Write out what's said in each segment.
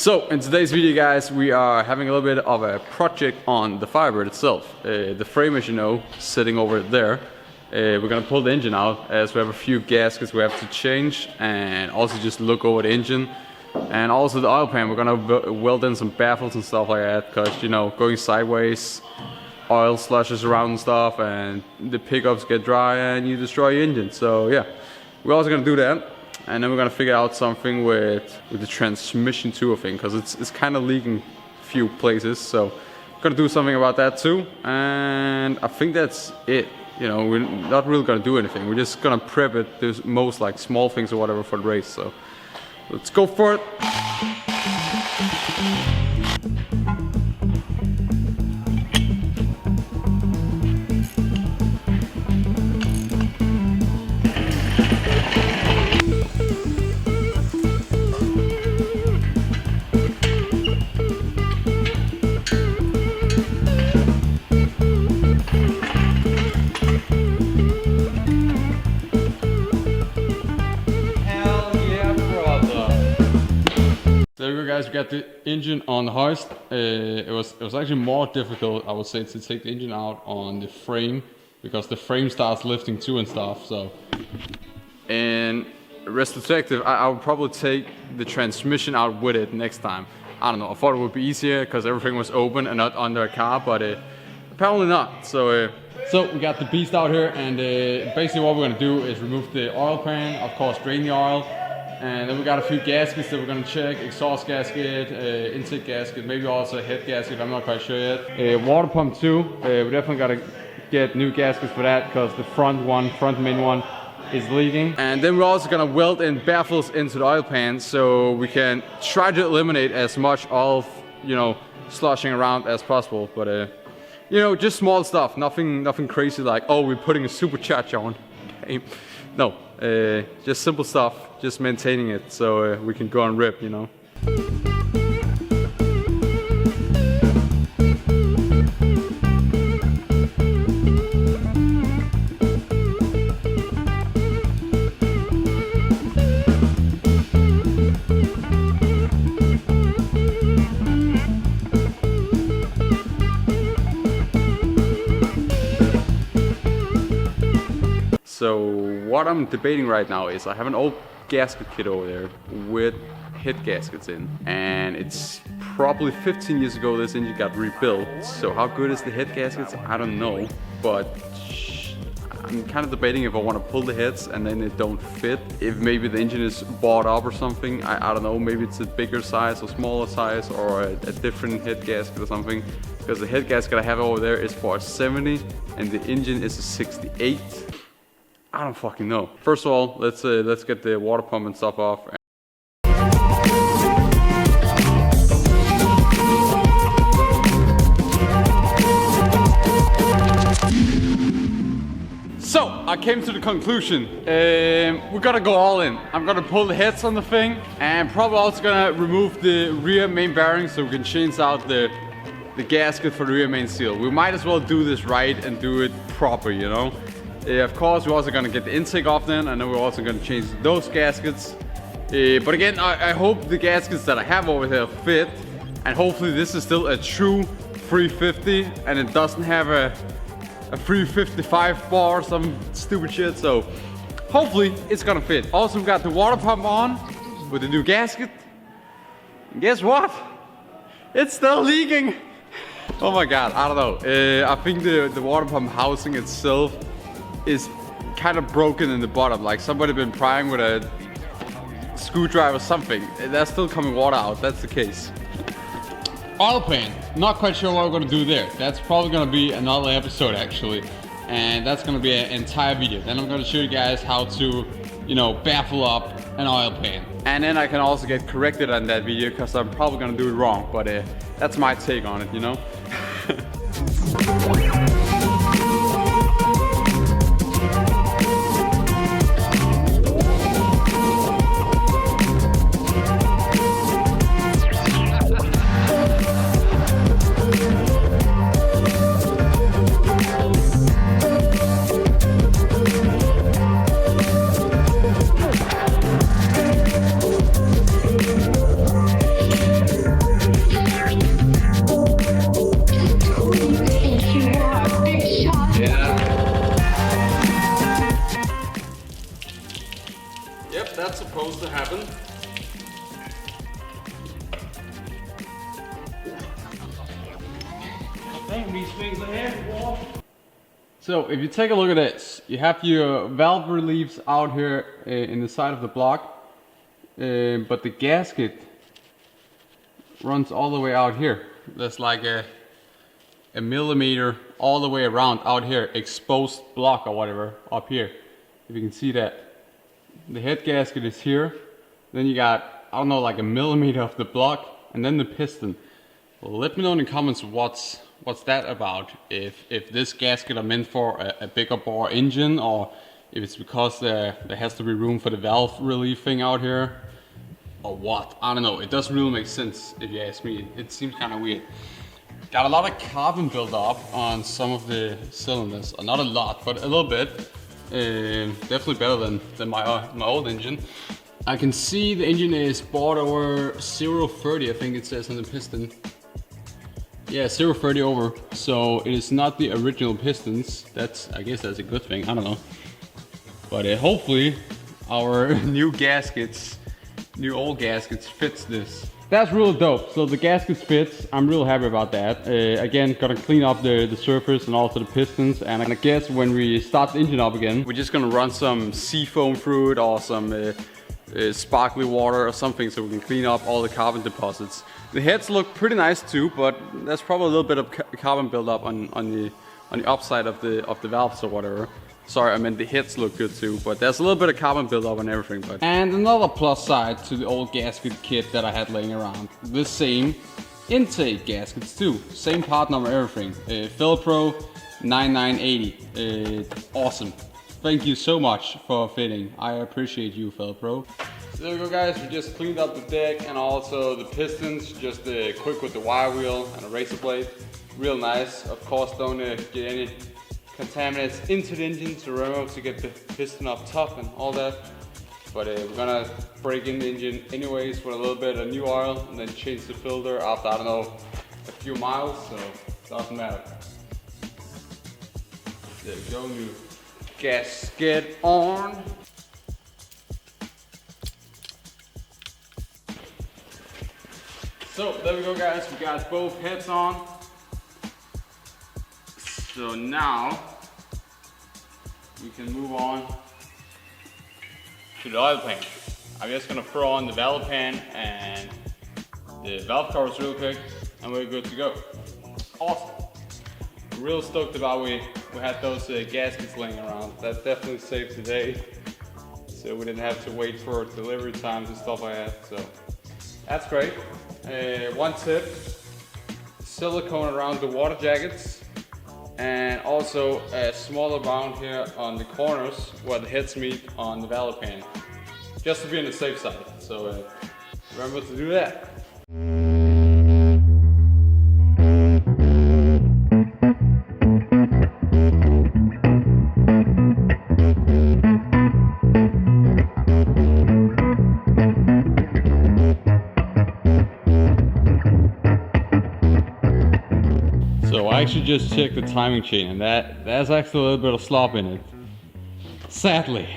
So in today's video, guys, we are having a little bit of a project on the Firebird itself. The frame, as you know, sitting over there. We're gonna pull the engine out as we have a few gaskets we have to change, and also just look over the engine. And also the oil pan, we're gonna weld in some baffles and stuff like that, because, you know, going sideways, oil slushes around and stuff, and the pickups get dry and you destroy your engine. So yeah, we're also gonna do that. And then we're gonna figure out something with the transmission too, I think, because it's kind of leaking a few places. So we're gonna do something about that too. And I think that's it. You know, we're not really gonna do anything. We're just gonna prep it. There's most like small things or whatever for the race. So let's go for it. There we go, guys. We got the engine on the hoist. It was actually more difficult, I would say, to take the engine out on the frame, because the frame starts lifting too and stuff. So, in retrospective, I would probably take the transmission out with it next time. I don't know. I thought it would be easier because everything was open and not under a car, but apparently not. So we got the beast out here, and basically what we're gonna do is remove the oil pan, of course, drain the oil. And then we got a few gaskets that we're gonna check. Exhaust gasket, intake gasket, maybe also a head gasket, I'm not quite sure yet. Water pump too, we definitely gotta get new gaskets for that, because the front main one is leaking. And then we're also gonna weld in baffles into the oil pan, so we can try to eliminate as much oil, you know, sloshing around as possible. But you know, just small stuff, nothing crazy like, oh, we're putting a supercharger on. No, just simple stuff, just maintaining it so we can go and rip, you know. So what I'm debating right now is I have an old gasket kit over there with head gaskets in, and it's probably 15 years ago this engine got rebuilt. So how good is the head gaskets? I don't know, but I'm kind of debating if I want to pull the heads and then they don't fit. If maybe the engine is bought up or something, I don't know, maybe it's a bigger size or smaller size, or a different head gasket or something. Because the head gasket I have over there is for a 70 and the engine is a 68. I don't fucking know. First of all, let's get the water pump and stuff off. So I came to the conclusion. We're gonna go all in. I'm gonna pull the heads on the thing, and probably also gonna remove the rear main bearing so we can change out the gasket for the rear main seal. We might as well do this right and do it proper, you know. Of course, we're also gonna get the intake off then, and then we're also gonna change those gaskets. But again, I hope the gaskets that I have over here fit, and hopefully this is still a true 350 and it doesn't have a 355 bar or some stupid shit. So hopefully it's gonna fit. Also, we got the water pump on with the new gasket. And guess what? It's still leaking. Oh my god, I don't know. I think the water pump housing itself is kind of broken in the bottom, like somebody been prying with a screwdriver or something. There's still coming water out, that's the case. Oil pan, not quite sure what we're gonna do there. That's probably gonna be another episode actually, and that's gonna be an entire video. Then I'm gonna show you guys how to, you know, baffle up an oil pan. And then I can also get corrected on that video, because I'm probably gonna do it wrong, but that's my take on it, you know. that's supposed to happen. So if you take a look at this, you have your valve reliefs out here in the side of the block, but the gasket runs all the way out here. There's like a millimeter all the way around out here, exposed block or whatever up here. If you can see that, the head gasket is here. Then you got, I don't know, like a millimeter of the block, and then the piston. Well, let me know in the comments what's that about. If this gasket are meant for a bigger bore engine, or if it's because there has to be room for the valve relief thing out here, or what. I don't know. It doesn't really make sense if you ask me. It seems kind of weird. Got a lot of carbon built up on some of the cylinders. Not a lot, but a little bit. Definitely better than my old engine. I can see the engine is bored over 0.30, I think it says on the piston. Yeah, 0.30 over. So it is not the original pistons. I guess that's a good thing. I don't know. But hopefully our new old gaskets fits this. That's real dope. So the gaskets fits. I'm real happy about that. Again, gotta clean up the surface and also the pistons. And I guess when we start the engine up again, we're just gonna run some sea foam through it, or some sparkly water or something, so we can clean up all the carbon deposits. The heads look pretty nice too, but there's probably a little bit of carbon buildup on the upside of the valves or whatever. Sorry, I meant the heads look good too, but there's a little bit of carbon buildup on everything. But and another plus side to the old gasket kit that I had laying around, the same intake gaskets too, same part number, everything. Velcro 9980. Awesome. Thank you so much for fitting. I appreciate you, Velcro. So there we go, guys. We just cleaned up the deck and also the pistons, just quick with the wire wheel and a razor blade. Real nice. Of course, don't get any contaminants into the engine, so remember to get the piston up top and all that. But we're gonna break in the engine anyways with a little bit of new oil and then change the filter after, I don't know, a few miles, so it doesn't matter. There we go, new gasket on. So there we go, guys, we got both heads on. So now we can move on to the oil pan. I'm just gonna throw on the valve pan and the valve covers real quick, and we're good to go. Awesome. Real stoked about we had those gaskets laying around. That definitely saved the day, so we didn't have to wait for delivery times and stuff like that. So that's great. One tip: silicone around the water jackets, and also a small amount here on the corners where the heads meet on the valve pan, just to be on the safe side. So remember to do that. So I actually just checked the timing chain, and there's actually a little bit of slop in it. Sadly.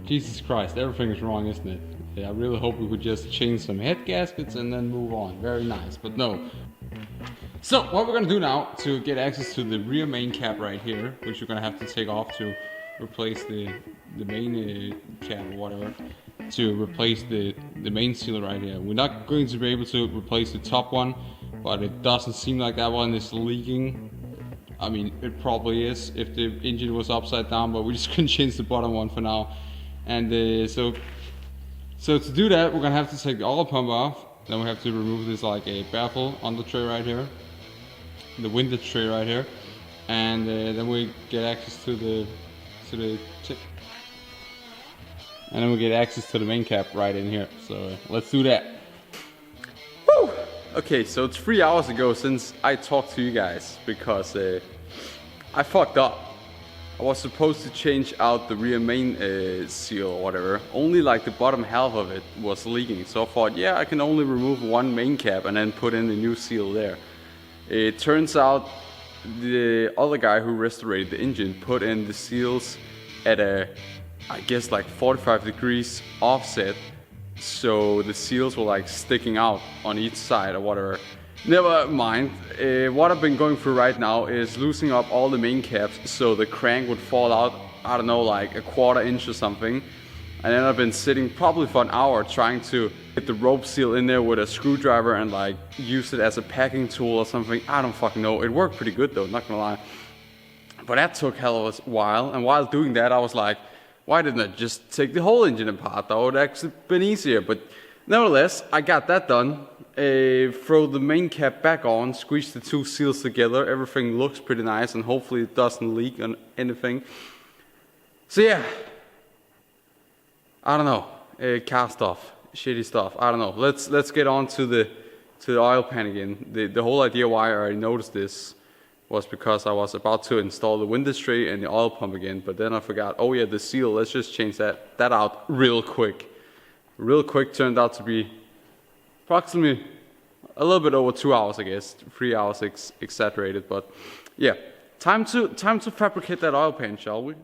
Jesus Christ, everything is wrong, isn't it? Yeah, I really hope we could just change some head gaskets and then move on. Very nice, but no. So what we're gonna do now to get access to the rear main cap right here, which you're gonna have to take off to replace the main cap or whatever, to replace the main seal right here. We're not going to be able to replace the top one, but it doesn't seem like that one is leaking. I mean, it probably is if the engine was upside down, but we're just gonna change the bottom one for now. And so to do that, we're gonna have to take the oil pump off. Then we have to remove this like a baffle on the tray right here, the windage tray right here, and then we get access to the tip, and then we get access to the main cap right in here. So let's do that. Woo! Okay, so it's 3 hours ago since I talked to you guys, because I fucked up. I was supposed to change out the rear main seal or whatever. Only like the bottom half of it was leaking. So I thought, yeah, I can only remove one main cap and then put in the new seal there. It turns out the other guy who restored the engine put in the seals at a I guess like 45 degrees offset, so the seals were like sticking out on each side or whatever. Never mind. What I've been going through right now is loosening up all the main caps so the crank would fall out, I don't know, like a 1/4 inch or something. And then I've been sitting probably for an hour trying to get the rope seal in there with a screwdriver and like use it as a packing tool or something. I don't fucking know. It worked pretty good though, not gonna lie. But that took hell of a while. And while doing that, I was like, why didn't I just take the whole engine apart? That would actually been easier. But nevertheless, I got that done. Throw the main cap back on, squeeze the 2 seals together. Everything looks pretty nice and hopefully it doesn't leak on anything. So yeah. I don't know, car stuff, shitty stuff. I don't know. Let's get on to the oil pan again. The whole idea why I already noticed this was because I was about to install the window tray and the oil pump again, but then I forgot. Oh yeah, the seal. Let's just change that out real quick. Real quick turned out to be approximately a little bit over 2 hours, I guess. 3 hours exaggerated, but yeah. Time to fabricate that oil pan, shall we?